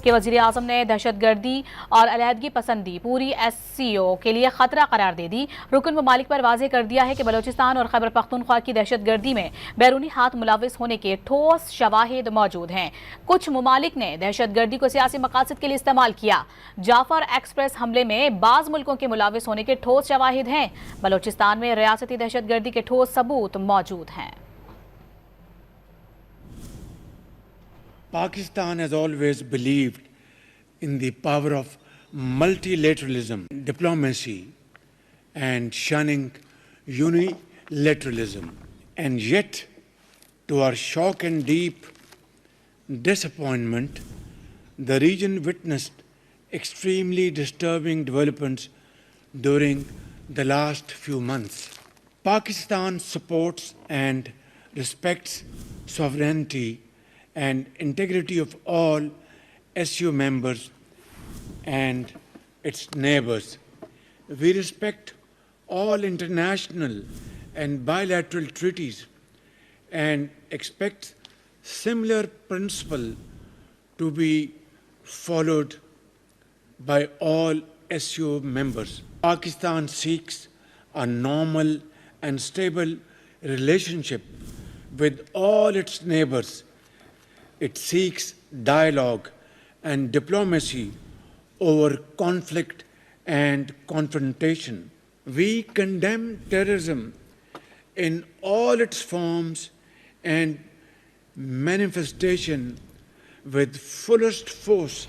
कि वज़ीर-ए-आज़म ने दहशतगर्दी और अलहदगी पसंदी पूरी SCO के लिए खतरा करार दे दी। रुकन ममालिक पर वाज़ेह कर दिया है कि बलोचिस्तान और खैबर पख्तूनख्वा की दहशतगर्दी में बैरूनी हाथ मुलविस होने के ठोस शवाहिद मौजूद हैं। कुछ ममालिक ने दहशतगर्दी को सियासी मकासद के लिए इस्तेमाल किया। जाफर एक्सप्रेस हमले में बाज़ मुल्कों के मुलविस होने के ठोस शवाहिद हैं। बलोचिस्तान में रियासती दहशतगर्दी के ठोस सबूत मौजूद हैं। Pakistan has always believed in the power of multilateralism, diplomacy, and shunning unilateralism. And yet, to our shock and deep disappointment, the region witnessed extremely disturbing developments during the last few months. Pakistan supports and respects sovereignty and integrity of all SU members and its neighbors. We respect all international and bilateral treaties and expect similar principle to be followed by all SU members. Pakistan seeks a normal and stable relationship with all its neighbors. It seeks dialogue and diplomacy over conflict and confrontation. We condemn terrorism in all its forms and manifestation with fullest force